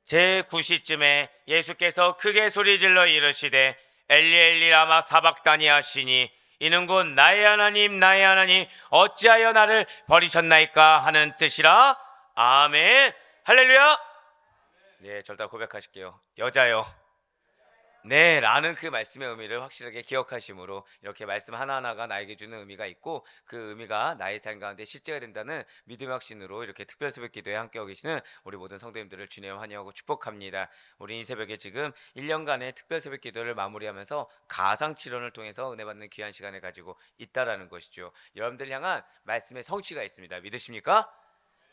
제9시쯤에 예수께서 크게 소리질러 이르시되 엘리 엘리 라마 사박다니 하시니 이는 곧 나의 하나님 나의 하나님 어찌하여 나를 버리셨나이까 하는 뜻이라. 아멘. 할렐루야. 네, 절다 고백하실게요. 여자요. 네, 라는 그 말씀의 의미를 확실하게 기억하심으로 이렇게 말씀 하나하나가 나에게 주는 의미가 있고 그 의미가 나의 삶 가운데 실제가 된다는 믿음의 확신으로 이렇게 특별 새벽 기도에 함께하고 계시는 우리 모든 성도님들을 주님 환영하고 축복합니다. 우리 이 새벽에 지금 1년간의 특별 새벽 기도를 마무리하면서 가상 치료를 통해서 은혜 받는 귀한 시간을 가지고 있다라는 것이죠. 여러분들 향한 말씀의 성취가 있습니다. 믿으십니까?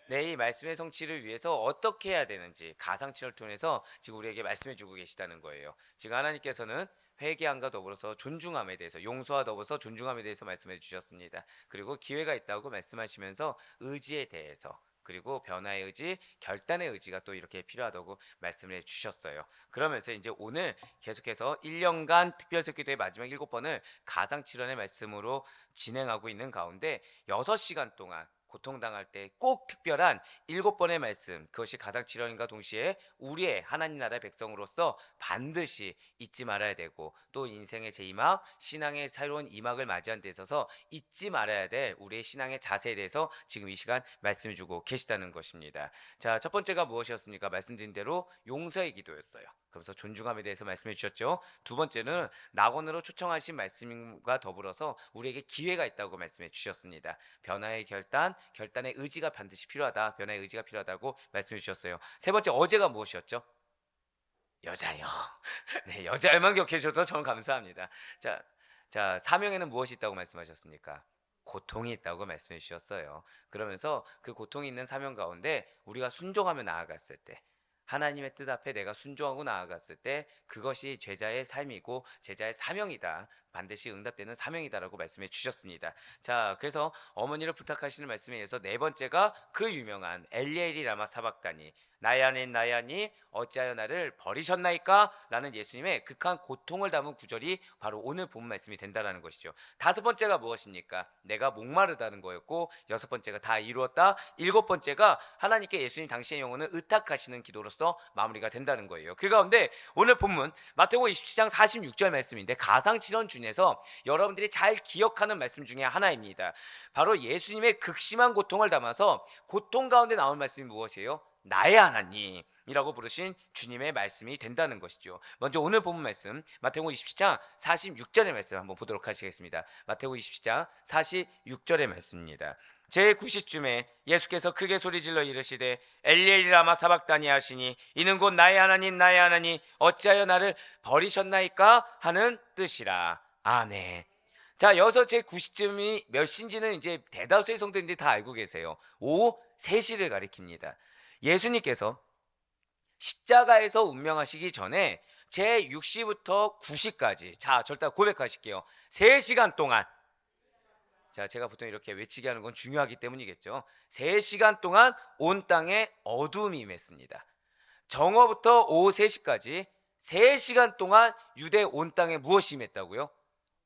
네, 이 말씀의 성취를 위해서 어떻게 해야 되는지 가상치를 통해서 지금 우리에게 말씀해 주고 계시다는 거예요. 지금 하나님께서는 회개함과 더불어서 존중함에 대해서, 용서와 더불어서 존중함에 대해서 말씀해 주셨습니다. 그리고 기회가 있다고 말씀하시면서 의지에 대해서, 그리고 변화의 의지, 결단의 의지가 또 이렇게 필요하다고 말씀을 해 주셨어요. 그러면서 이제 오늘 계속해서 1년간 특별설교대의 마지막 7번을 가상칠언의 말씀으로 진행하고 있는 가운데 6시간 동안 고통당할 때 꼭 특별한 7번의 말씀, 그것이 가상칠언과 동시에 우리의 하나님 나라의 백성으로서 반드시 잊지 말아야 되고, 또 인생의 제2막, 신앙의 새로운 2막을 맞이한 데 있어서 잊지 말아야 될 우리의 신앙의 자세에 대해서 지금 이 시간 말씀해 주고 계시다는 것입니다. 자, 첫 번째가 무엇이었습니까? 말씀드린 대로 용서의 기도였어요. 그래서 존중함에 대해서 말씀해 주셨죠. 두 번째는 낙원으로 초청하신 말씀과 더불어서 우리에게 기회가 있다고 말씀해 주셨습니다. 변화의 결단, 결단의 의지가 반드시 필요하다. 변화의 의지가 필요하다고 말씀해 주셨어요. 세 번째, 어제가 무엇이었죠? 여자요. 네, 여자만 기억해 주셔도 저는 감사합니다. 자, 사명에는 무엇이 있다고 말씀하셨습니까? 고통이 있다고 말씀해 주셨어요. 그러면서 그 고통이 있는 사명 가운데 우리가 순종하며 나아갔을 때, 하나님의 뜻 앞에 내가 순종하고 나아갔을 때 그것이 제자의 삶이고 제자의 사명이다. 반드시 응답되는 사명이다라고 말씀해 주셨습니다. 자, 그래서 어머니를 부탁하시는 말씀에 의해서 네 번째가 그 유명한 엘리엘이 라마 사박다니, 나의 하나님 나의 하나님 어찌하여 나를 버리셨나이까? 라는 예수님의 극한 고통을 담은 구절이 바로 오늘 본 말씀이 된다는 것이죠. 다섯 번째가 무엇입니까? 내가 목마르다는 거였고, 여섯 번째가 다 이루었다. 일곱 번째가 하나님께 예수님 당신의 영혼을 의탁하시는 기도로서 마무리가 된다는 거예요. 그 가운데 오늘 본문 마태복음 27장 46절 말씀인데, 가상칠언 중에서 여러분들이 잘 기억하는 말씀 중에 하나입니다. 바로 예수님의 극심한 고통을 담아서 고통 가운데 나온 말씀이 무엇이에요? 나의 하나님이라고 부르신 주님의 말씀이 된다는 것이죠. 먼저 오늘 본문 말씀 마태복음 27장 46절의 말씀 한번 보도록 하시겠습니다. 마태복음 27장 46절의 말씀입니다. 제9시쯤에 예수께서 크게 소리질러 이르시되 엘리 엘리 라마 사박다니 하시니 이는 곧 나의 하나님 나의 하나님 어찌하여 나를 버리셨나이까 하는 뜻이라. 아멘. 자, 여기서 제9시쯤이 몇 시인지는 이제 대다수의 성도님들이 다 알고 계세요. 오후 3시를 가리킵니다. 예수님께서 십자가에서 운명하시기 전에 제6시부터 9시까지, 자, 절대 고백하실게요. 3시간 동안, 자, 제가 보통 이렇게 외치게 하는 건 중요하기 때문이겠죠. 3시간 동안 온 땅에 어둠이 임했습니다. 정오부터 오후 3시까지 3시간 동안 유대 온 땅에 무엇이 임했다고요?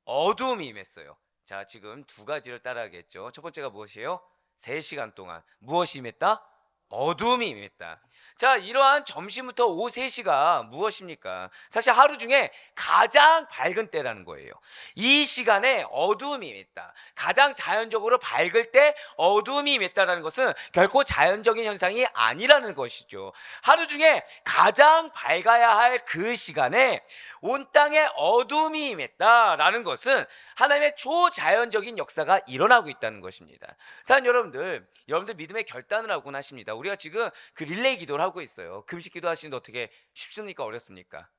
어둠이 임했어요. 자, 지금 두 가지를 따라하겠죠. 첫 번째가 무엇이에요? 3시간 동안 무엇이 임했다? 어둠이 임했다. 자, 이러한 점심부터 오후 3시가 무엇입니까? 사실 하루 중에 가장 밝은 때라는 거예요. 이 시간에 어둠이 임했다. 가장 자연적으로 밝을 때 어둠이 임했다는 것은 결코 자연적인 현상이 아니라는 것이죠. 하루 중에 가장 밝아야 할 그 시간에 온 땅에 어둠이 임했다라는 것은 하나님의 초자연적인 역사가 일어나고 있다는 것입니다. 사랑하는 여러분들 믿음의 결단을 하곤 하십니다. 우리가 지금 그 릴레이 기도를 하고 있어요. 금식 기도 하시는데 어떻게 쉽습니까? 어렵습니까?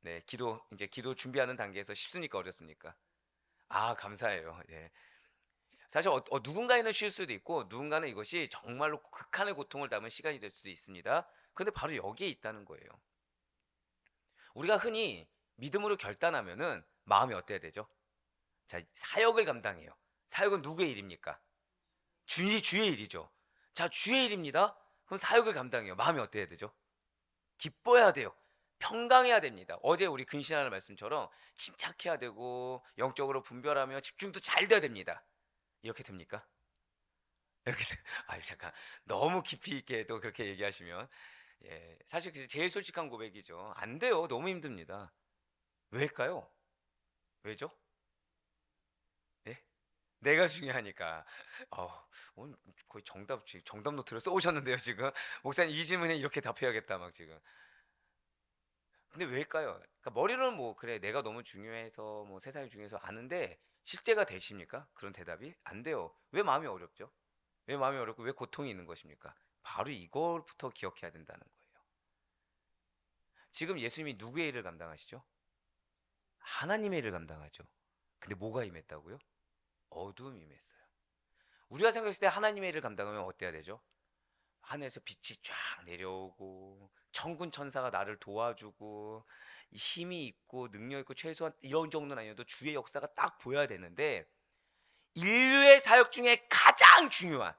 네, 기도 준비하는 단계에서 쉽습니까? 어렵습니까? 아, 감사해요. 예. 사실 누군가에는 쉴 수도 있고 누군가는 이것이 정말로 극한의 고통을 담은 시간이 될 수도 있습니다. 그런데 바로 여기에 있다는 거예요. 우리가 흔히 믿음으로 결단하면은 마음이 어때야 되죠? 자, 사역을 감당해요. 사역은 누구의 일입니까? 주의 일이죠. 자, 주의 일입니다. 그럼 사역을 감당해요. 마음이 어때야 되죠? 기뻐해야 돼요. 평강해야 됩니다. 어제 우리 근신하는 말씀처럼 침착해야 되고 영적으로 분별하며 집중도 잘 돼야 됩니다. 이렇게 됩니까? 이렇게 잠깐 너무 깊이 있게 또 그렇게 얘기하시면 예, 사실 그게 제일 솔직한 고백이죠. 안 돼요. 너무 힘듭니다. 왜일까요? 왜죠? 예? 내가 중요하니까. 오늘 거의 정답 노트를 써오셨는데요, 지금. 목사님 이 질문에 이렇게 답해야겠다, 막 지금. 근데 왜일까요? 그러니까 머리로는 뭐 그래 내가 너무 중요해서 뭐 세상이 중요해서 아는데 실제가 되십니까? 그런 대답이 안 돼요. 왜 마음이 어렵죠? 왜 마음이 어렵고 왜 고통이 있는 것입니까? 바로 이걸부터 기억해야 된다는 거예요. 지금 예수님이 누구의 일을 감당하시죠? 하나님의 일을 감당하죠. 근데 뭐가 임했다고요? 어두움이 임했어요. 우리가 생각했을 때 하나님의 일을 감당하면 어때야 되죠? 하늘에서 빛이 쫙 내려오고 천군 천사가 나를 도와주고 힘이 있고 능력 있고 최소한 이런 정도는 아니어도 주의 역사가 딱 보여야 되는데 인류의 사역 중에 가장 중요한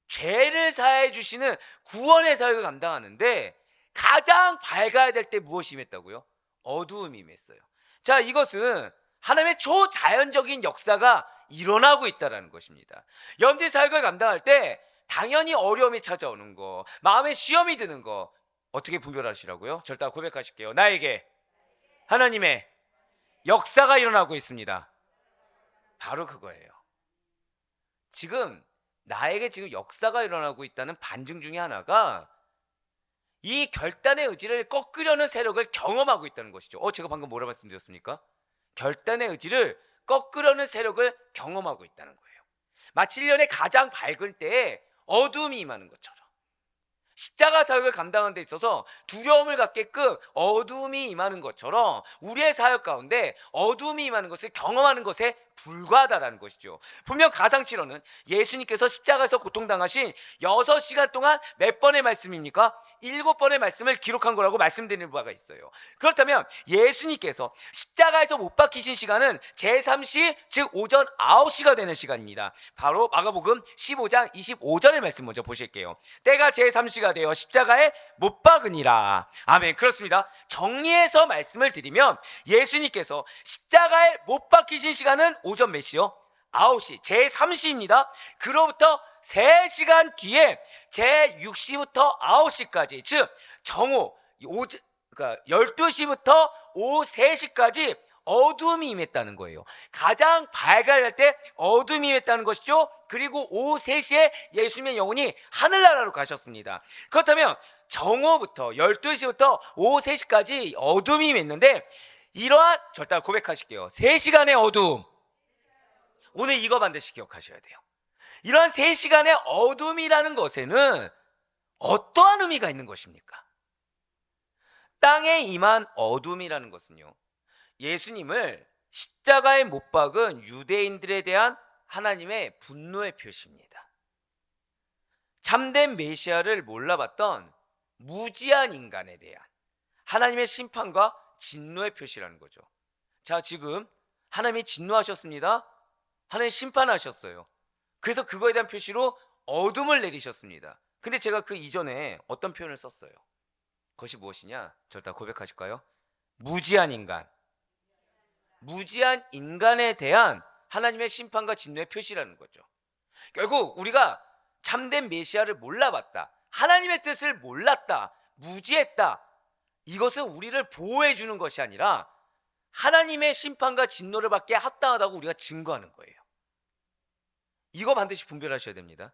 죄를 사해 주시는 구원의 사역을 감당하는데 가장 밝아야 될 때 무엇이 임했다고요? 어두움이 임했어요. 자, 이것은 하나님의 초자연적인 역사가 일어나고 있다는 것입니다. 현재 사역을 감당할 때 당연히 어려움이 찾아오는 거, 마음에 시험이 드는 거 어떻게 분별하시라고요? 절대 고백하실게요. 나에게 하나님의 역사가 일어나고 있습니다. 바로 그거예요. 지금 나에게 지금 역사가 일어나고 있다는 반증 중에 하나가 이 결단의 의지를 꺾으려는 세력을 경험하고 있다는 것이죠. 제가 방금 뭐라 말씀드렸습니까? 결단의 의지를 꺾으려는 세력을 경험하고 있다는 거예요. 마치 1년의 가장 밝을 때에 어둠이 임하는 것처럼 십자가 사역을 감당하는 데 있어서 두려움을 갖게끔 어둠이 임하는 것처럼 우리의 사역 가운데 어둠이 임하는 것을 경험하는 것에 불과하다라는 것이죠. 분명 가상치로는 예수님께서 십자가에서 고통당하신 6시간 동안 몇 번의 말씀입니까? 7번의 말씀을 기록한 거라고 말씀드리는 바가 있어요. 그렇다면 예수님께서 십자가에서 못 박히신 시간은 제3시 즉 오전 9시가 되는 시간입니다. 바로 마가복음 15장 25절의 말씀 먼저 보실게요. 때가 제3시가 되어 십자가에 못 박으니라. 아멘. 그렇습니다. 정리해서 말씀을 드리면 예수님께서 십자가에 못 박히신 시간은 오전 몇 시요? 9시 제3시입니다. 그로부터 3시간 뒤에 제6시부터 9시까지 즉 정오 그러니까 12시부터 오후 3시까지 어둠이 임했다는 거예요. 가장 밝아야 할 때 어둠이 임했다는 것이죠. 그리고 오후 3시에 예수님의 영혼이 하늘나라로 가셨습니다. 그렇다면 정오부터 12시부터 오후 3시까지 어둠이 임했는데 이러한 절대 고백하실게요. 3시간의 어둠. 오늘 이거 반드시 기억하셔야 돼요. 이러한 3시간의 어둠이라는 것에는 어떠한 의미가 있는 것입니까? 땅에 임한 어둠이라는 것은요, 예수님을 십자가에 못 박은 유대인들에 대한 하나님의 분노의 표시입니다. 참된 메시아를 몰라봤던 무지한 인간에 대한 하나님의 심판과 진노의 표시라는 거죠. 자, 지금 하나님이 진노하셨습니다. 하나님 심판하셨어요. 그래서 그거에 대한 표시로 어둠을 내리셨습니다. 근데 제가 그 이전에 어떤 표현을 썼어요? 그것이 무엇이냐? 절대 고백하실까요? 무지한 인간. 무지한 인간에 대한 하나님의 심판과 진노의 표시라는 거죠. 결국 우리가 참된 메시아를 몰라봤다, 하나님의 뜻을 몰랐다, 무지했다, 이것은 우리를 보호해 주는 것이 아니라 하나님의 심판과 진노를 받게 합당하다고 우리가 증거하는 거예요. 이거 반드시 분별하셔야 됩니다.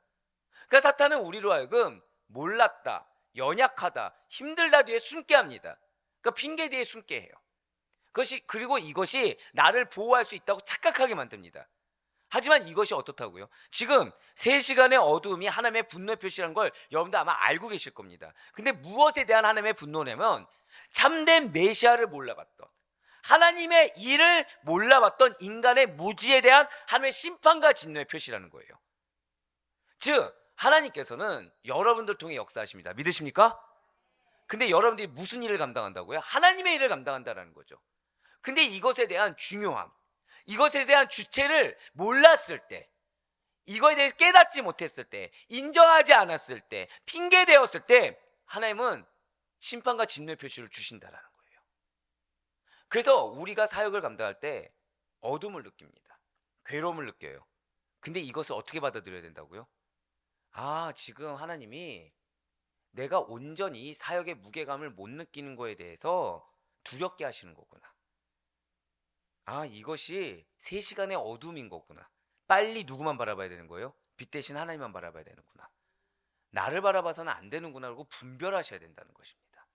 그러니까 사탄은 우리로 하여금 몰랐다, 연약하다, 힘들다 뒤에 숨게 합니다. 그러니까 핑계 뒤에 숨게 해요. 그리고 이것이 나를 보호할 수 있다고 착각하게 만듭니다. 하지만 이것이 어떻다고요? 지금 3시간의 어두움이 하나님의 분노의 표시라는 걸 여러분도 아마 알고 계실 겁니다. 근데 무엇에 대한 하나님의 분노냐면 참된 메시아를 몰라봤던, 하나님의 일을 몰라봤던 인간의 무지에 대한 하나님의 심판과 진노의 표시라는 거예요. 즉 하나님께서는 여러분들 통해 역사하십니다. 믿으십니까? 근데 여러분들이 무슨 일을 감당한다고요? 하나님의 일을 감당한다는 거죠. 근데 이것에 대한 중요함, 이것에 대한 주체를 몰랐을 때, 이거에 대해서 깨닫지 못했을 때, 인정하지 않았을 때, 핑계대었을 때 하나님은 심판과 진노의 표시를 주신다는 거예요. 그래서 우리가 사역을 감당할 때 어둠을 느낍니다. 괴로움을 느껴요. 근데 이것을 어떻게 받아들여야 된다고요? 지금 하나님이 내가 온전히 사역의 무게감을 못 느끼는 거에 대해서 두렵게 하시는 거구나. 아, 이것이 3시간의 어둠인 거구나. 빨리 누구만 바라봐야 되는 거예요? 빛 대신 하나님만 바라봐야 되는구나. 나를 바라봐서는 안 되는구나 라고 분별하셔야 된다는 것입니다.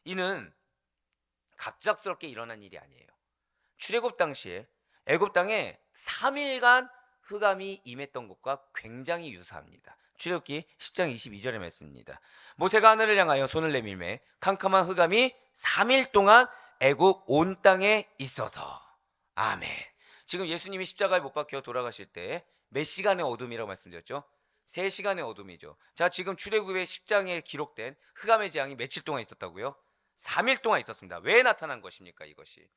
이는 갑작스럽게 일어난 일이 아니에요. 출애굽 당시에 애굽 땅에 3일간 흑암이 임했던 것과 굉장히 유사합니다. 출애굽기 10장 22절의 말씀입니다. 모세가 하늘을 향하여 손을 내밀매 캄캄한 흑암이 3일 동안 애굽 온 땅에 있어서. 아멘. 지금 예수님이 십자가에 못 박혀 돌아가실 때 몇 시간의 어둠이라고 말씀드렸죠? 3시간의 어둠이죠. 자, 지금 출애굽의 10장에 기록된 흑암의 재앙이 며칠 동안 있었다고요? 3일 동안 있었습니다. 왜 나타난 것입니까, 이것이?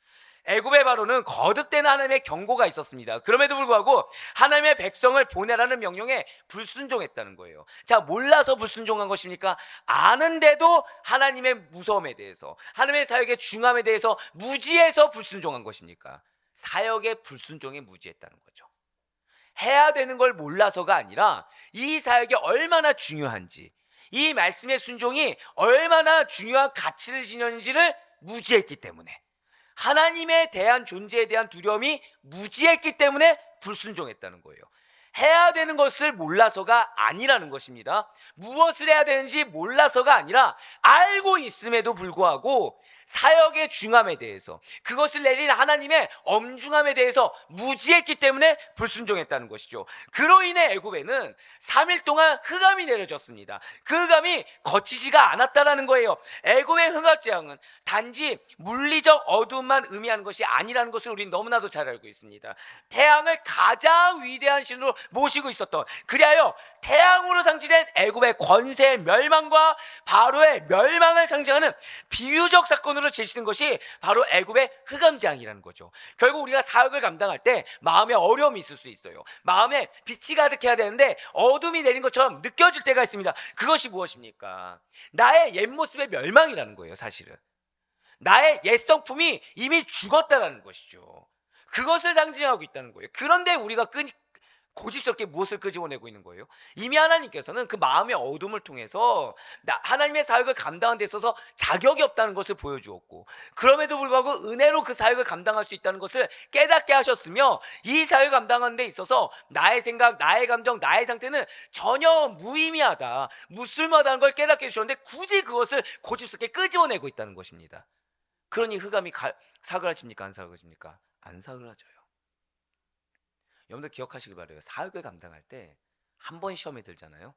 애굽의 바로는 거듭된 하나님의 경고가 있었습니다. 그럼에도 불구하고 하나님의 백성을 보내라는 명령에 불순종했다는 거예요. 자, 몰라서 불순종한 것입니까? 아는데도 하나님의 무서움에 대해서, 하나님의 사역의 중함에 대해서 무지해서 불순종한 것입니까? 사역의 불순종에 무지했다는 거죠. 해야 되는 걸 몰라서가 아니라 이 사역이 얼마나 중요한지, 이 말씀의 순종이 얼마나 중요한 가치를 지녔는지를 무지했기 때문에, 하나님에 대한 존재에 대한 두려움이 무지했기 때문에 불순종했다는 거예요. 해야 되는 것을 몰라서가 아니라는 것입니다. 무엇을 해야 되는지 몰라서가 아니라 알고 있음에도 불구하고 사역의 중함에 대해서, 그것을 내린 하나님의 엄중함에 대해서 무지했기 때문에 불순종했다는 것이죠. 그로 인해 애굽에는 3일 동안 흑암이 내려졌습니다. 그 흑암이 거치지가 않았다는 거예요. 애굽의 흑암재앙은 단지 물리적 어두움만 의미하는 것이 아니라는 것을 우리는 너무나도 잘 알고 있습니다. 태양을 가장 위대한 신으로 모시고 있었던, 그리하여 태양으로 상징된 애굽의 권세의 멸망과 바로의 멸망을 상징하는 비유적 사건으로 제시된 것이 바로 애굽의 흑암재앙이라는 거죠. 결국 우리가 사역을 감당할 때 마음에 어려움이 있을 수 있어요. 마음에 빛이 가득해야 되는데 어둠이 내린 것처럼 느껴질 때가 있습니다. 그것이 무엇입니까? 나의 옛 모습의 멸망이라는 거예요. 사실은 나의 옛 성품이 이미 죽었다라는 것이죠. 그것을 상징하고 있다는 거예요. 그런데 우리가 고집스럽게 무엇을 끄집어내고 있는 거예요? 이미 하나님께서는 그 마음의 어둠을 통해서 하나님의 사역을 감당하는 데 있어서 자격이 없다는 것을 보여주었고, 그럼에도 불구하고 은혜로 그 사역을 감당할 수 있다는 것을 깨닫게 하셨으며, 이 사역을 감당하는 데 있어서 나의 생각, 나의 감정, 나의 상태는 전혀 무의미하다, 무쓸모하다는 걸 깨닫게 해주셨는데 굳이 그것을 고집스럽게 끄집어내고 있다는 것입니다. 그러니 흑암이 사그라집니까? 안 사그라집니까? 안 사그라져요. 여러분들 기억하시기 바라요. 사역을 감당할 때 한 번 시험에 들잖아요.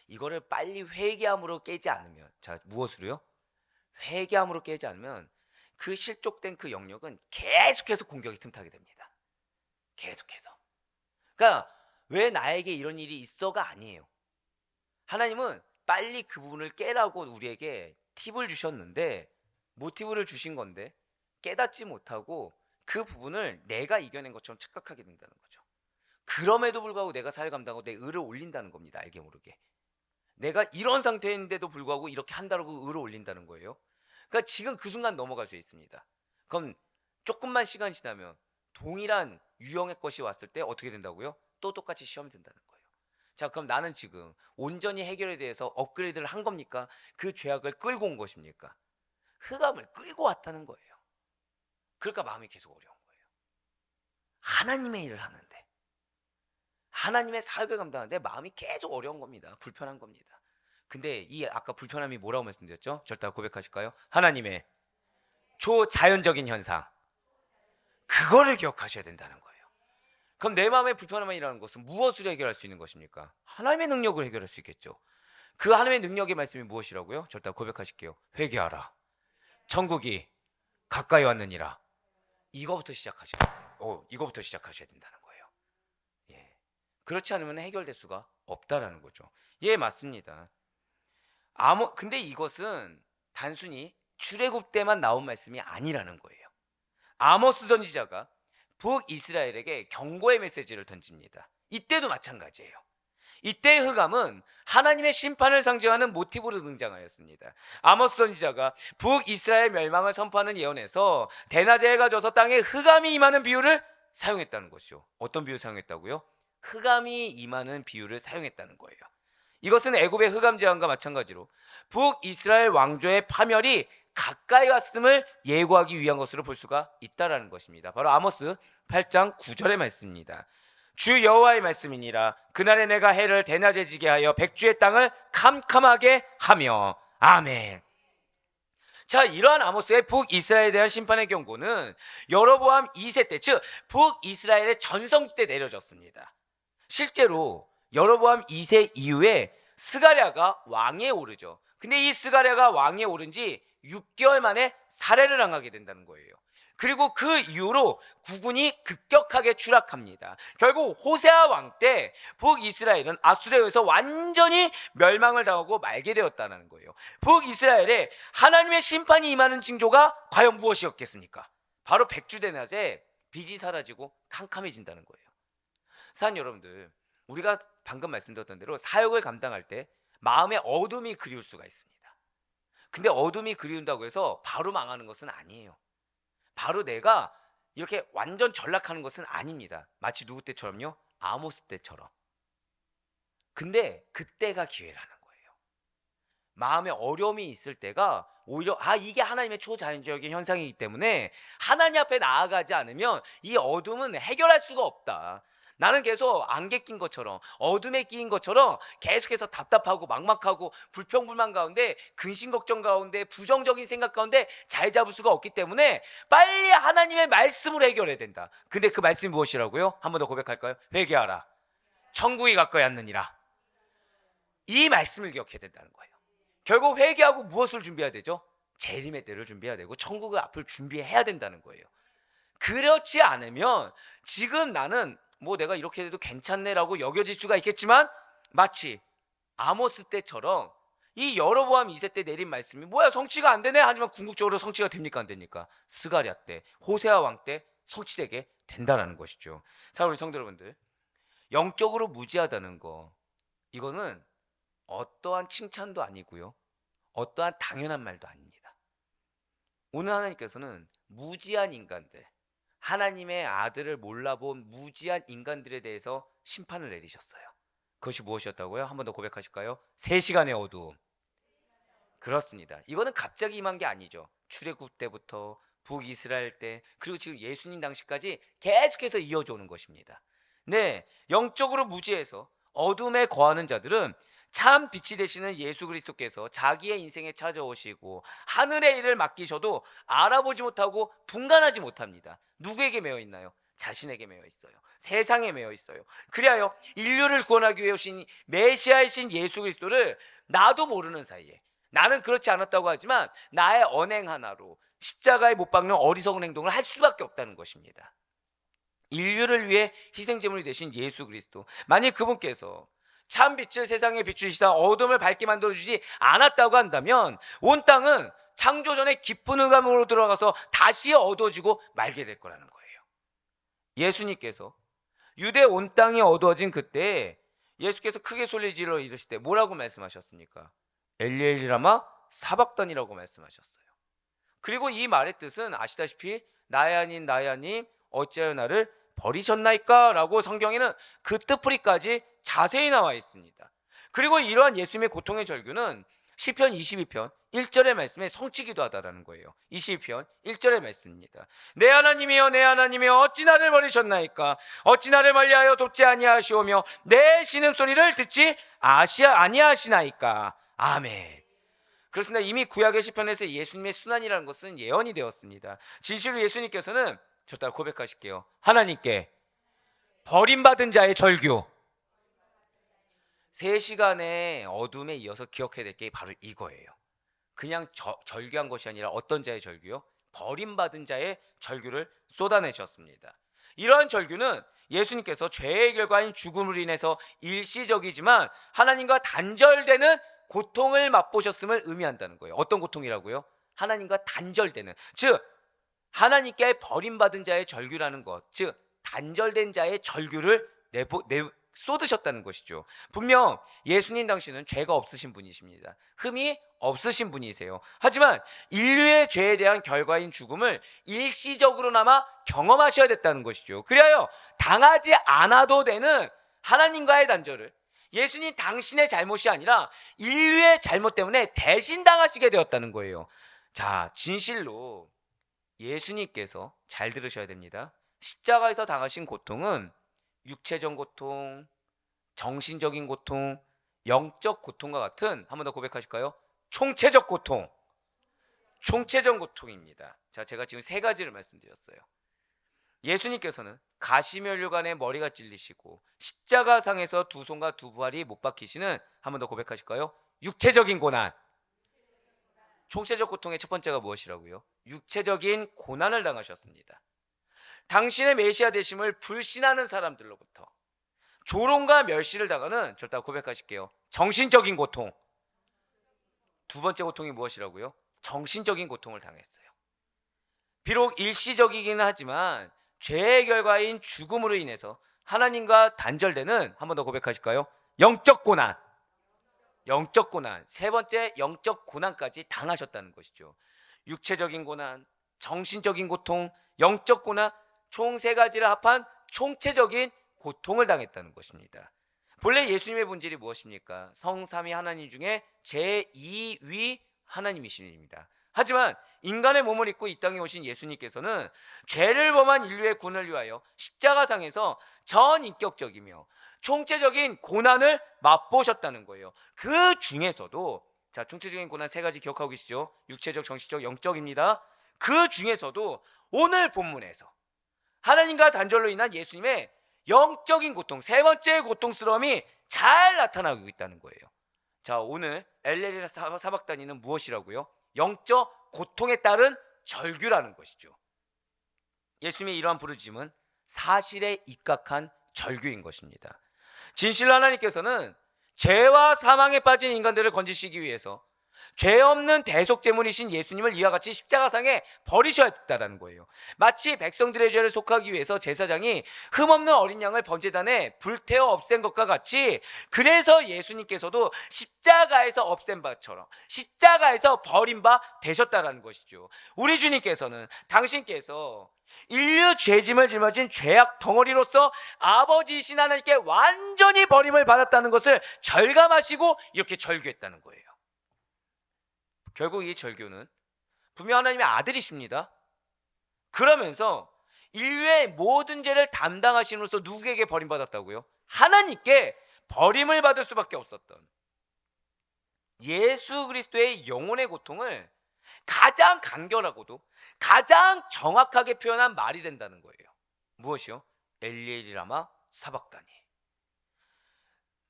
이거를 빨리 회개함으로 깨지 않으면, 자, 무엇으로요? 회개함으로 깨지 않으면 그 실족된 그 영역은 계속해서 공격이 틈타게 됩니다. 계속해서. 그러니까 왜 나에게 이런 일이 있어가 아니에요. 하나님은 빨리 그 부분을 깨라고 우리에게 팁을 주셨는데, 모티브를 주신 건데 깨닫지 못하고 그 부분을 내가 이겨낸 것처럼 착각하게 된다는 거죠. 그럼에도 불구하고 내가 사역 감당하고 내 의를 올린다는 겁니다. 알게 모르게. 내가 이런 상태인데도 불구하고 이렇게 한다고 의를 올린다는 거예요. 그러니까 지금 그 순간 넘어갈 수 있습니다. 그럼 조금만 시간이 지나면 동일한 유형의 것이 왔을 때 어떻게 된다고요? 또 똑같이 시험이 된다는 거예요. 자, 그럼 나는 지금 온전히 해결에 대해서 업그레이드를 한 겁니까? 그 죄악을 끌고 온 것입니까? 흑암을 끌고 왔다는 거예요. 그러니까 마음이 계속 어려운 거예요. 하나님의 일을 하는데, 하나님의 사역을 감당하는데 마음이 계속 어려운 겁니다. 불편한 겁니다. 근데 이 아까 불편함이 뭐라고 말씀드렸죠? 절대 고백하실까요? 하나님의 초자연적인 현상, 그거를 기억하셔야 된다는 거예요. 그럼 내 마음의 불편함이라는 것은 무엇으로 해결할 수 있는 것입니까? 하나님의 능력으로 해결할 수 있겠죠. 그 하나님의 능력의 말씀이 무엇이라고요? 절대 고백하실게요. 회개하라, 천국이 가까이 왔느니라. 이거부터 시작하셔야 돼요. 이거부터 시작하셔야 된다는 거예요. 예. 그렇지 않으면 해결될 수가 없다라는 거죠. 예, 맞습니다. 근데 이것은 단순히 출애굽 때만 나온 말씀이 아니라는 거예요. 아모스 선지자가 북이스라엘에게 경고의 메시지를 던집니다. 이때도 마찬가지예요. 이때의 흑암은 하나님의 심판을 상징하는 모티브로 등장하였습니다. 아모스 선지자가 북이스라엘 멸망을 선포하는 예언에서 대낮에 해가 져서 땅에 흑암이 임하는 비유를 사용했다는 것이죠. 어떤 비유 사용했다고요? 흑암이 임하는 비유를 사용했다는 거예요. 이것은 애굽의 흑암 재앙과 마찬가지로 북이스라엘 왕조의 파멸이 가까이 왔음을 예고하기 위한 것으로 볼 수가 있다라는 것입니다. 바로 아모스 8장 9절의 말씀입니다. 주 여호와의 말씀이니라. 그날에 내가 해를 대낮에 지게 하여 백주의 땅을 캄캄하게 하며. 아멘. 자, 이러한 아모스의 북이스라엘에 대한 심판의 경고는 여로보암 2세 때, 즉 북이스라엘의 전성기 때 내려졌습니다. 실제로 여로보암 2세 이후에 스가랴가 왕위에 오르죠. 근데 이 스가랴가 왕위에 오른 지 6개월 만에 살해를 당하게 된다는 거예요. 그리고 그 이후로 국군이 급격하게 추락합니다. 결국 호세아 왕 때 북이스라엘은 아수르에 의해서 완전히 멸망을 당하고 말게 되었다는 거예요. 북이스라엘에 하나님의 심판이 임하는 징조가 과연 무엇이었겠습니까? 바로 백주대낮에 빛이 사라지고 캄캄해진다는 거예요. 사랑 여러분들, 우리가 방금 말씀드렸던 대로 사역을 감당할 때 마음의 어둠이 그리울 수가 있습니다. 근데 어둠이 그리운다고 해서 바로 망하는 것은 아니에요. 바로 내가 이렇게 완전 전락하는 것은 아닙니다. 마치 누구 때처럼요? 아모스 때처럼. 근데 그때가 기회라는 거예요. 마음에 어려움이 있을 때가 오히려 이게 하나님의 초자연적인 현상이기 때문에 하나님 앞에 나아가지 않으면 이 어둠은 해결할 수가 없다. 나는 계속 안개 낀 것처럼, 어둠에 끼인 것처럼 계속해서 답답하고 막막하고 불평불만 가운데, 근심 걱정 가운데, 부정적인 생각 가운데 잘 잡을 수가 없기 때문에 빨리 하나님의 말씀으로 해결해야 된다. 근데 그 말씀이 무엇이라고요? 한 번 더 고백할까요? 회개하라, 천국이 가까이 왔느니라. 이 말씀을 기억해야 된다는 거예요. 결국 회개하고 무엇을 준비해야 되죠? 재림의 때를 준비해야 되고 천국의 앞을 준비해야 된다는 거예요. 그렇지 않으면 지금 나는 내가 이렇게 해도 괜찮네라고 여겨질 수가 있겠지만, 마치 아모스 때처럼 이 여로보암 2세 때 내린 말씀이 성취가 안 되네 하지만 궁극적으로 성취가 됩니까 안 됩니까? 스가랴 때, 호세아 왕 때 성취되게 된다는 것이죠. 사랑하는 성도 여러분들, 영적으로 무지하다는 거, 이거는 어떠한 칭찬도 아니고요, 어떠한 당연한 말도 아닙니다. 오늘 하나님께서는 무지한 인간들, 하나님의 아들을 몰라본 무지한 인간들에 대해서 심판을 내리셨어요. 그것이 무엇이었다고요? 한 번 더 고백하실까요? 3시간의 어두움. 그렇습니다. 이거는 갑자기 임한 게 아니죠. 출애굽 때부터 북이스라엘 때, 그리고 지금 예수님 당시까지 계속해서 이어져 오는 것입니다. 네, 영적으로 무지해서 어둠에 거하는 자들은 참 빛이 되시는 예수 그리스도께서 자기의 인생에 찾아오시고 하늘의 일을 맡기셔도 알아보지 못하고 분간하지 못합니다. 누구에게 매여 있나요? 자신에게 매여 있어요. 세상에 매여 있어요. 그리하여 인류를 구원하기 위해 오신 메시아이신 예수 그리스도를 나도 모르는 사이에, 나는 그렇지 않았다고 하지만 나의 언행 하나로 십자가에 못 박는 어리석은 행동을 할 수밖에 없다는 것입니다. 인류를 위해 희생제물이 되신 예수 그리스도, 만일 그분께서 참 빛을 세상에 비추시사 어둠을 밝게 만들어주지 않았다고 한다면 온 땅은 창조전에 깊은 흑암으로 들어가서 다시 어두워지고 말게 될 거라는 거예요. 예수님께서 유대 온 땅이 어두워진 그때 예수께서 크게 소리질러 이르실 때 뭐라고 말씀하셨습니까? 엘리 엘리 라마 사박단이라고 말씀하셨어요. 그리고 이 말의 뜻은 아시다시피 나의 하나님 나의 하나님 어찌하여 나를 버리셨나이까? 라고 성경에는 그 뜻풀이까지 자세히 나와 있습니다. 그리고 이러한 예수님의 고통의 절규는 시편 22편 1절의 말씀에 성취기도 하다라는 거예요. 22편 1절의 말씀입니다. 내 하나님이여 내 하나님이여 어찌 나를 버리셨나이까? 어찌 나를 멀리하여 돕지 아니하시오며 내 신음소리를 듣지 아니하시나이까? 아멘. 그렇습니다. 이미 구약의 시편에서 예수님의 순환이라는 것은 예언이 되었습니다. 진실로 예수님께서는, 저 따라 고백하실게요, 하나님께 버림받은 자의 절규. 3시간의 어둠에 이어서 기억해야 될 게 바로 이거예요. 그냥 절규한 것이 아니라 어떤 자의 절규요? 버림받은 자의 절규를 쏟아내셨습니다. 이러한 절규는 예수님께서 죄의 결과인 죽음으로 인해서 일시적이지만 하나님과 단절되는 고통을 맛보셨음을 의미한다는 거예요. 어떤 고통이라고요? 하나님과 단절되는, 즉 하나님께 버림받은 자의 절규라는 것, 즉 단절된 자의 절규를 쏟으셨다는 것이죠. 분명 예수님 당시는 죄가 없으신 분이십니다. 흠이 없으신 분이세요. 하지만 인류의 죄에 대한 결과인 죽음을 일시적으로나마 경험하셔야 됐다는 것이죠. 그리하여 당하지 않아도 되는 하나님과의 단절을, 예수님 당신의 잘못이 아니라 인류의 잘못 때문에 대신 당하시게 되었다는 거예요. 자, 진실로 예수님께서 잘 들으셔야 됩니다. 십자가에서 당하신 고통은 육체적 고통, 정신적인 고통, 영적 고통과 같은, 한 번 더 고백하실까요? 총체적 고통, 총체적 고통입니다. 자, 제가 지금 세 가지를 말씀드렸어요. 예수님께서는 가시면류관에 머리가 찔리시고 십자가상에서 두 손과 두 발이 못 박히시는, 한 번 더 고백하실까요? 육체적인 고난. 총체적 고통의 첫 번째가 무엇이라고요? 육체적인 고난을 당하셨습니다. 당신의 메시아 되심을 불신하는 사람들로부터 조롱과 멸시를 당하는, 절대 고백하실게요, 정신적인 고통. 두 번째 고통이 무엇이라고요? 정신적인 고통을 당했어요. 비록 일시적이기는 하지만 죄의 결과인 죽음으로 인해서 하나님과 단절되는, 한 번 더 고백하실까요? 영적 고난. 영적 고난. 세 번째 영적 고난까지 당하셨다는 것이죠. 육체적인 고난, 정신적인 고통, 영적 고난, 총 세 가지를 합한 총체적인 고통을 당했다는 것입니다. 본래 예수님의 본질이 무엇입니까? 성삼위 하나님 중에 제2위 하나님이십니다. 하지만 인간의 몸을 입고 이 땅에 오신 예수님께서는 죄를 범한 인류의 구원을 위하여 십자가상에서 전인격적이며 총체적인 고난을 맛보셨다는 거예요. 그 중에서도, 자, 총체적인 고난 세 가지 기억하고 계시죠? 육체적, 정신적, 영적입니다. 그 중에서도 오늘 본문에서 하나님과 단절로 인한 예수님의 영적인 고통, 세 번째 고통스러움이 잘 나타나고 있다는 거예요. 자, 오늘 엘레리 사박단위는 무엇이라고요? 영적 고통에 따른 절규라는 것이죠. 예수님의 이러한 부르짖음은 사실에 입각한 절규인 것입니다. 진실로 하나님께서는 죄와 사망에 빠진 인간들을 건지시기 위해서 죄 없는 대속제물이신 예수님을 이와 같이 십자가상에 버리셔야 했다는 거예요. 마치 백성들의 죄를 속하기 위해서 제사장이 흠없는 어린 양을 번제단에 불태워 없앤 것과 같이, 그래서 예수님께서도 십자가에서 없앤 바처럼 십자가에서 버린 바 되셨다는 것이죠. 우리 주님께서는 당신께서 인류 죄짐을 짊어진 죄악 덩어리로서 아버지이신 하나님께 완전히 버림을 받았다는 것을 절감하시고 이렇게 절규했다는 거예요. 결국 이 절규는 분명 하나님의 아들이십니다. 그러면서 인류의 모든 죄를 담당하심으로써 누구에게 버림받았다고요? 하나님께 버림을 받을 수밖에 없었던 예수 그리스도의 영혼의 고통을 가장 간결하고도 가장 정확하게 표현한 말이 된다는 거예요. 무엇이요? 엘리엘이 라마 사박다니.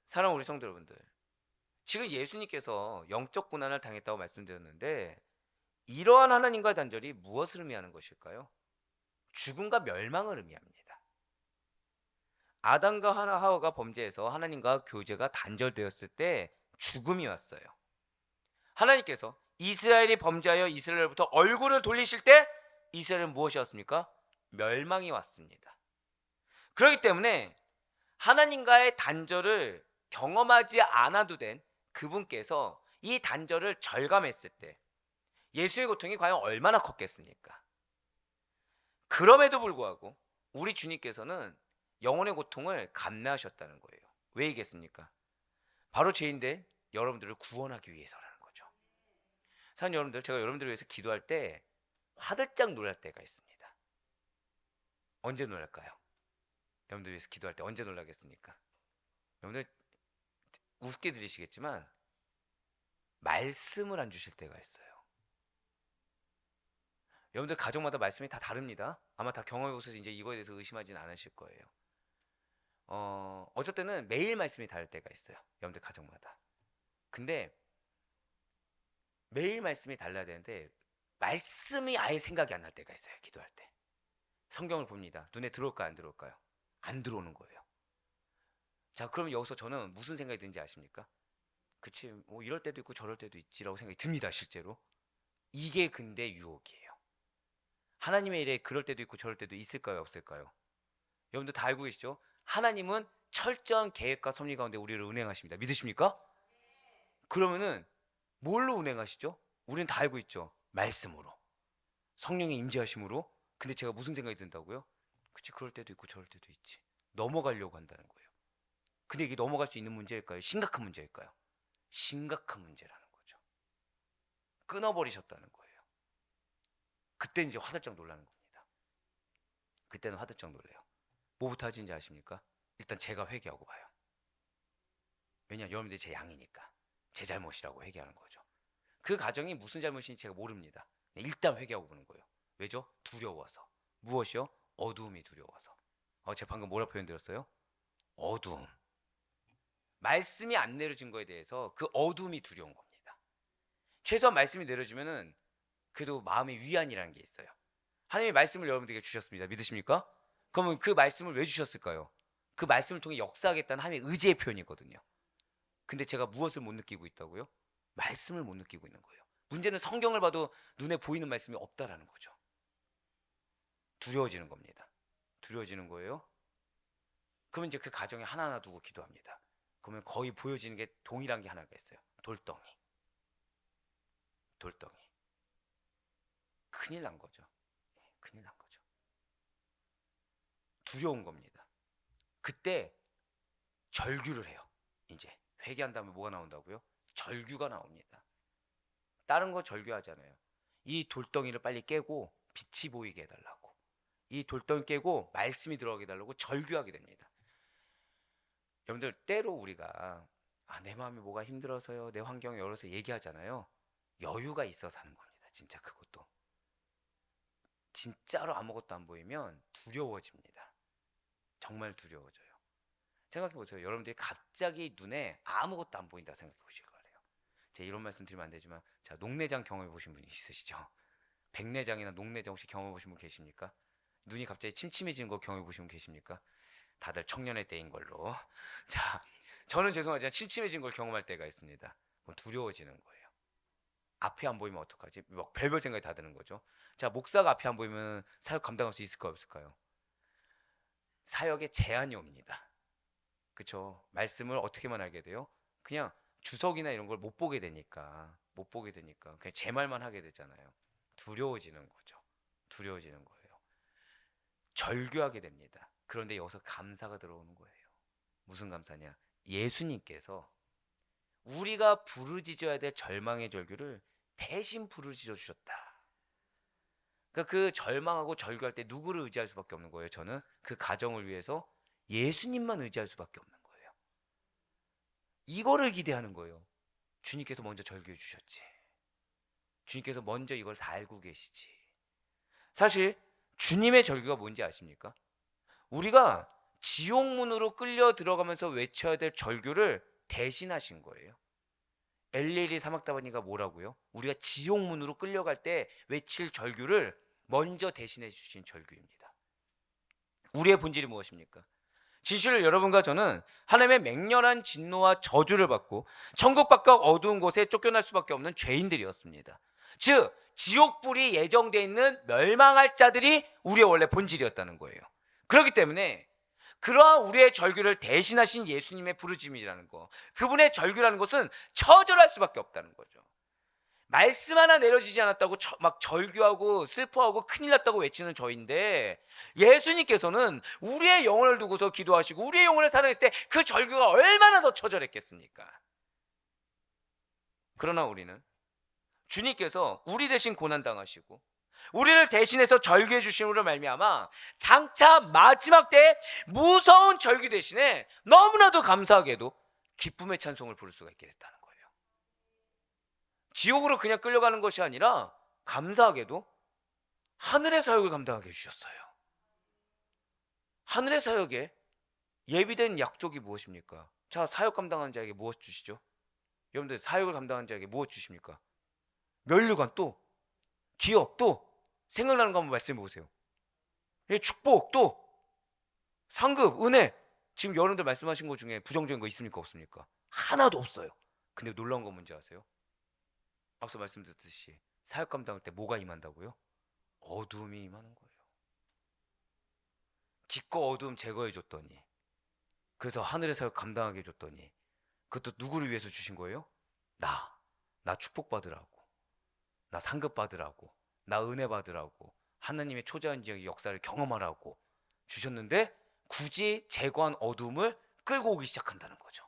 사랑하는 우리 성도 여러분들, 지금 예수님께서 영적 고난을 당했다고 말씀드렸는데, 이러한 하나님과의 단절이 무엇을 의미하는 것일까요? 죽음과 멸망을 의미합니다. 아담과 하와가 범죄해서 하나님과 교제가 단절되었을 때 죽음이 왔어요. 하나님께서 이스라엘이 범죄하여 이스라엘로부터 얼굴을 돌리실 때 이스라엘은 무엇이었습니까? 멸망이 왔습니다. 그렇기 때문에 하나님과의 단절을 경험하지 않아도 된 그분께서 이 단절을 절감했을 때 예수의 고통이 과연 얼마나 컸겠습니까? 그럼에도 불구하고 우리 주님께서는 영혼의 고통을 감내하셨다는 거예요. 왜이겠습니까? 바로 죄인들 여러분들을 구원하기 위해서라는 거죠. 사랑하는 여러분들, 제가 여러분들을 위해서 기도할 때 화들짝 놀랄 때가 있습니다. 언제 놀랄까요? 여러분들 위해서 기도할 때 언제 놀라겠습니까? 여러분들 우습게 들으시겠지만 말씀을 안 주실 때가 있어요. 여러분들 가족마다 말씀이 다 다릅니다. 아마 다 경험해 보셔서 이제 이거에 대해서 의심하진 않으실 거예요. 어쩔 때는 매일 말씀이 다를 때가 있어요. 여러분들 가족마다. 근데 매일 말씀이 달라야 되는데 말씀이 아예 생각이 안 날 때가 있어요. 기도할 때. 성경을 봅니다. 눈에 들어올까요? 안 들어올까요? 안 들어오는 거예요. 자, 그럼 여기서 저는 무슨 생각이 드는지 아십니까? 그치, 뭐 이럴 때도 있고 저럴 때도 있지라고 생각이 듭니다. 실제로. 이게 근데 유혹이에요. 하나님의 일에 그럴 때도 있고 저럴 때도 있을까요? 없을까요? 여러분들 다 알고 계시죠? 하나님은 철저한 계획과 섭리 가운데 우리를 운행하십니다. 믿으십니까? 그러면은 뭘로 운행하시죠? 우리는 다 알고 있죠. 말씀으로, 성령의 임재하심으로. 근데 제가 무슨 생각이 든다고요? 그치, 그럴 때도 있고 저럴 때도 있지. 넘어가려고 한다는 거예요. 근데 이게 넘어갈 수 있는 문제일까요? 심각한 문제일까요? 심각한 문제라는 거죠. 끊어버리셨다는 거예요. 그때 이제 화들짝 놀라는 겁니다. 그때는 화들짝 놀래요. 뭐부터 하진지 아십니까? 일단 제가 회개하고 봐요. 왜냐, 여러분들이 제 양이니까 제 잘못이라고 회개하는 거죠. 그 가정이 무슨 잘못인지 제가 모릅니다. 일단 회개하고 보는 거예요. 왜죠? 두려워서. 무엇이요? 어두움이 두려워서. 제가 방금 뭐라 표현드렸어요? 어두움. 말씀이 안 내려진 거에 대해서 그 어두움이 두려운 겁니다. 최소한 말씀이 내려지면은 그래도 마음의 위안이라는 게 있어요. 하나님의 말씀을 여러분들에게 주셨습니다. 믿으십니까? 그러면 그 말씀을 왜 주셨을까요? 그 말씀을 통해 역사하겠다는 하나님의 의지의 표현이거든요. 근데 제가 무엇을 못 느끼고 있다고요? 말씀을 못 느끼고 있는 거예요. 문제는 성경을 봐도 눈에 보이는 말씀이 없다라는 거죠. 두려워지는 겁니다. 두려워지는 거예요. 그러면 이제 그 가정에 하나하나 두고 기도합니다. 그러면 거의 보여지는 게 동일한 게 하나가 있어요. 돌덩이. 돌덩이. 큰일 난 거죠. 큰일 난 거죠. 두려운 겁니다. 그때 절규를 해요. 이제 회개한 다음에 뭐가 나온다고요? 절규가 나옵니다. 다른 거 절규하잖아요. 이 돌덩이를 빨리 깨고 빛이 보이게 해달라고. 이 돌덩이 깨고 말씀이 들어가게 해달라고 절규하게 됩니다. 여러분들, 때로 우리가 내 마음이 뭐가 힘들어서요, 내 환경이 어려서 얘기하잖아요. 여유가 있어서 하는 겁니다. 진짜 그것도. 진짜로 아무것도 안 보이면 두려워집니다. 정말 두려워져요. 생각해 보세요. 여러분들이 갑자기 눈에 아무것도 안 보인다 생각해 보실 거예요. 제가 이런 말씀 드리면 안 되지만, 자, 녹내장 경험해 보신 분이 있으시죠? 백내장이나 녹내장 혹시 경험해 보신 분 계십니까? 눈이 갑자기 침침해지는 거 경험해 보신 분 계십니까? 다들 청년의 때인 걸로. 자, 저는 죄송하지만 침침해진 걸 경험할 때가 있습니다. 그럼 두려워지는 거예요. 앞에 안 보이면 어떡하지? 막 별별 생각이 다 드는 거죠. 자, 목사가 앞에 안 보이면 사역 감당할 수 있을까요, 없을까요? 사역에 제한이 옵니다. 그쵸? 말씀을 어떻게만 알게 돼요? 그냥 주석이나 이런 걸 못 보게 되니까 그냥 제 말만 하게 되잖아요. 두려워지는 거죠. 두려워지는 거예요. 절규하게 됩니다. 그런데 여기서 감사가 들어오는 거예요. 무슨 감사냐? 예수님께서 우리가 부르짖어야 될 절망의 절규를 대신 부르짖어 주셨다. 그러니까 그 절망하고 절규할 때 누구를 의지할 수밖에 없는 거예요? 저는 그 가정을 위해서 예수님만 의지할 수밖에 없는 거예요. 이거를 기대하는 거예요. 주님께서 먼저 절규해 주셨지. 주님께서 먼저 이걸 다 알고 계시지. 사실 주님의 절규가 뭔지 아십니까? 우리가 지옥문으로 끌려 들어가면서 외쳐야 될 절규를 대신하신 거예요. 엘리엘리 사막다바니가 뭐라고요? 우리가 지옥문으로 끌려갈 때 외칠 절규를 먼저 대신해 주신 절규입니다. 우리의 본질이 무엇입니까? 진실로 여러분과 저는 하나님의 맹렬한 진노와 저주를 받고 천국 밖과 어두운 곳에 쫓겨날 수밖에 없는 죄인들이었습니다. 즉 지옥불이 예정되어 있는 멸망할 자들이 우리의 원래 본질이었다는 거예요. 그렇기 때문에 그러한 우리의 절규를 대신하신 예수님의 부르짖음이라는 거, 그분의 절규라는 것은 처절할 수밖에 없다는 거죠. 말씀 하나 내려지지 않았다고 막 절규하고 슬퍼하고 큰일 났다고 외치는 저인데, 예수님께서는 우리의 영혼을 두고서 기도하시고 우리의 영혼을 사랑했을 때 그 절규가 얼마나 더 처절했겠습니까? 그러나 우리는 주님께서 우리 대신 고난당하시고 우리를 대신해서 절규해 주심으로 말미암아 장차 마지막 때 무서운 절규 대신에 너무나도 감사하게도 기쁨의 찬송을 부를 수가 있게 됐다는 거예요. 지옥으로 그냥 끌려가는 것이 아니라 감사하게도 하늘의 사역을 감당하게 해주셨어요. 하늘의 사역에 예비된 약속이 무엇입니까? 자, 사역 감당하는 자에게 무엇 주시죠? 여러분들, 사역을 감당하는 자에게 무엇 주십니까? 면류관, 또 기업, 또 생각나는 거 한번 말씀해 보세요. 축복, 또 상급, 은혜. 지금 여러분들 말씀하신 것 중에 부정적인 거 있습니까, 없습니까? 하나도 없어요. 근데 놀라운 건 뭔지 아세요? 앞서 말씀드렸듯이 사역 감당할 때 뭐가 임한다고요? 어두움이 임하는 거예요. 기꺼 어두움 제거해 줬더니, 그래서 하늘의 사역 감당하게 해줬더니, 그것도 누구를 위해서 주신 거예요? 나 축복받으라고, 나 상급 받으라고, 나 은혜 받으라고, 하나님의 초자연적인 역사를 경험하라고 주셨는데, 굳이 제거한 어두움을 끌고 오기 시작한다는 거죠.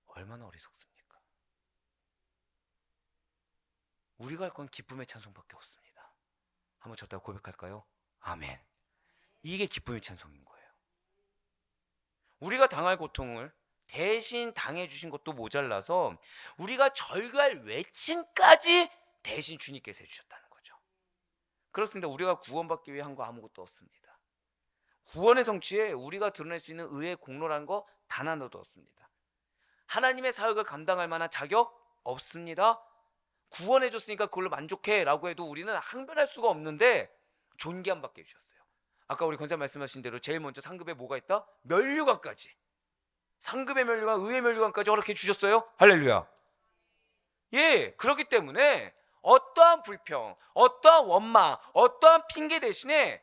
얼마나 어리석습니까? 우리가 할 건 기쁨의 찬송밖에 없습니다. 한번 저 따라 고백할까요? 아멘. 이게 기쁨의 찬송인 거예요. 우리가 당할 고통을 대신 당해주신 것도 모자라서 우리가 절규할 외침까지 대신 주님께서 해주셨다는 거죠. 그렇습니다. 우리가 구원받기 위해 한 거 아무것도 없습니다. 구원의 성취에 우리가 드러낼 수 있는 의의 공로라는 거 단 하나도 없습니다. 하나님의 사역을 감당할 만한 자격 없습니다. 구원해줬으니까 그걸로 만족해 라고 해도 우리는 항변할 수가 없는데 존귀함 받게 해주셨어요. 아까 우리 권사님 말씀하신 대로 제일 먼저 상급에 뭐가 있다? 면류관까지. 상급의 면류관, 의의 면류관까지 허락해 주셨어요. 할렐루야. 예, 그렇기 때문에 어떠한 불평, 어떠한 원망, 어떠한 핑계 대신에,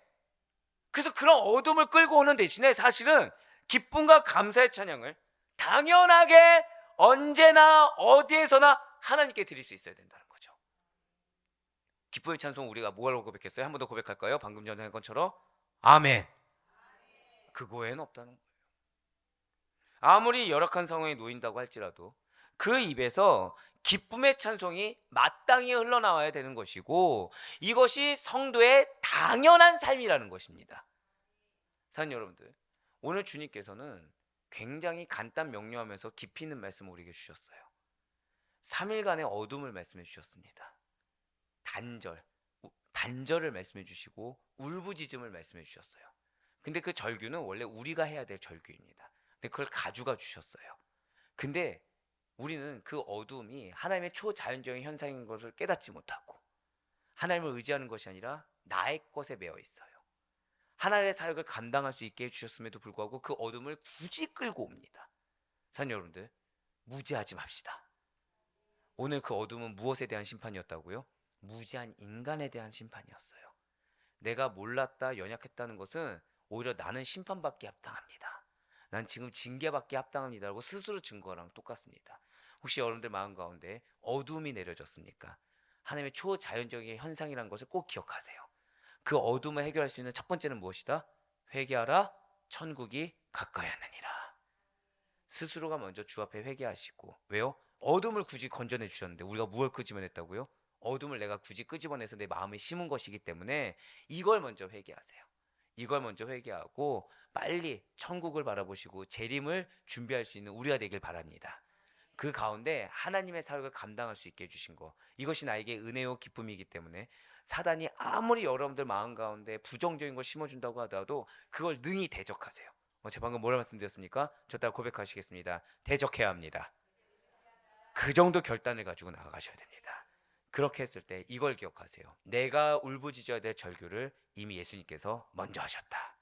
그래서 그런 어둠을 끌고 오는 대신에 사실은 기쁨과 감사의 찬양을 당연하게 언제나 어디에서나 하나님께 드릴 수 있어야 된다는 거죠. 기쁨의 찬송 우리가 뭐라고 고백했어요? 한 번 더 고백할까요? 방금 전에 한 것처럼 아멘. 그거 외에는 없다는 거예요. 아무리 열악한 상황에 놓인다고 할지라도 그 입에서 기쁨의 찬송이 마땅히 흘러나와야 되는 것이고, 이것이 성도의 당연한 삶이라는 것입니다. 사랑하는 여러분들, 오늘 주님께서는 굉장히 간단 명료하면서 깊이 있는 말씀을 우리에게 주셨어요. 3일간의 어둠을 말씀해 주셨습니다. 단절을 말씀해 주시고 울부짖음을 말씀해 주셨어요. 근데 그 절규는 원래 우리가 해야 될 절규입니다. 근데 그걸 가져가 주셨어요. 근데 우리는 그 어둠이 하나님의 초자연적인 현상인 것을 깨닫지 못하고 하나님을 의지하는 것이 아니라 나의 것에 매여 있어요. 하나님의 사역을 감당할 수 있게 해주셨음에도 불구하고 그 어둠을 굳이 끌고 옵니다. 사랑하는 여러분들, 무지하지 맙시다. 오늘 그 어둠은 무엇에 대한 심판이었다고요? 무지한 인간에 대한 심판이었어요. 내가 몰랐다, 연약했다는 것은 오히려 나는 심판받기 합당합니다. 난 지금 징계받기 합당합니다라고 스스로 증거랑 똑같습니다. 혹시 여러분들 마음 가운데 어둠이 내려졌습니까? 하나님의 초자연적인 현상이라는 것을 꼭 기억하세요. 그 어둠을 해결할 수 있는 첫 번째는 무엇이다? 회개하라, 천국이 가까이 하느니라. 스스로가 먼저 주 앞에 회개하시고. 왜요? 어둠을 굳이 건져내 주셨는데 우리가 무엇을 끄집어냈다고요? 어둠을 내가 굳이 끄집어내서 내 마음에 심은 것이기 때문에 이걸 먼저 회개하세요. 이걸 먼저 회개하고 빨리 천국을 바라보시고 재림을 준비할 수 있는 우리가 되길 바랍니다. 그 가운데 하나님의 사역을 감당할 수 있게 해주신 거, 이것이 나에게 은혜요 기쁨이기 때문에 사단이 아무리 여러분들 마음 가운데 부정적인 걸 심어준다고 하더라도 그걸 능히 대적하세요. 제가 방금 뭐라 말씀드렸습니까? 저 따라 고백하시겠습니다. 대적해야 합니다. 그 정도 결단을 가지고 나아가셔야 됩니다. 그렇게 했을 때 이걸 기억하세요. 내가 울부짖어야 될 절규를 이미 예수님께서 먼저 하셨다.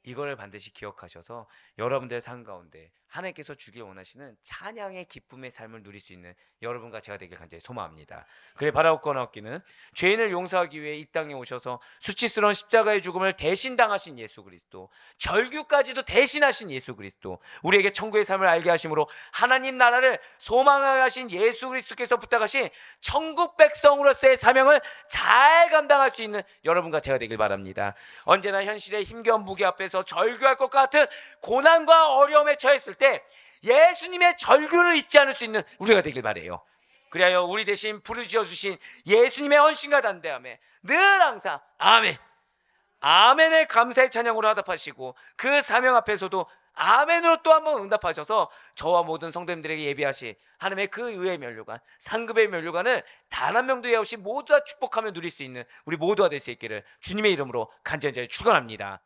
이거를 반드시 기억하셔서 여러분들의 삶 가운데 하나님께서 주길 원하시는 찬양의 기쁨의 삶을 누릴 수 있는 여러분과 제가 되길 간절히 소망합니다. 그래 바라옵거나 얻기는 죄인을 용서하기 위해 이 땅에 오셔서 수치스러운 십자가의 죽음을 대신 당하신 예수 그리스도, 절규까지도 대신하신 예수 그리스도, 우리에게 천국의 삶을 알게 하심으로 하나님 나라를 소망하게 하신 예수 그리스도께서 부탁하신 천국 백성으로서의 사명을 잘 감당할 수 있는 여러분과 제가 되길 바랍니다. 언제나 현실의 힘겨운 무게 앞에서 절규할 것 같은 고난과 어려움에 처했을 때 예수님의 절규를 잊지 않을 수 있는 우리가 되길 바라요. 그리하여 우리 대신 부르짖어 주신 예수님의 헌신과 담대함에 늘 항상 아멘, 아멘의 감사의 찬양으로 화답하시고 그 사명 앞에서도 아멘으로 또 한번 응답하셔서 저와 모든 성도님들에게 예비하신 하나님의 그 의의 면류관, 상급의 면류관을 단 한 명도 예없이 모두 다 축복하며 누릴 수 있는 우리 모두가 될 수 있기를 주님의 이름으로 간절히 축원합니다.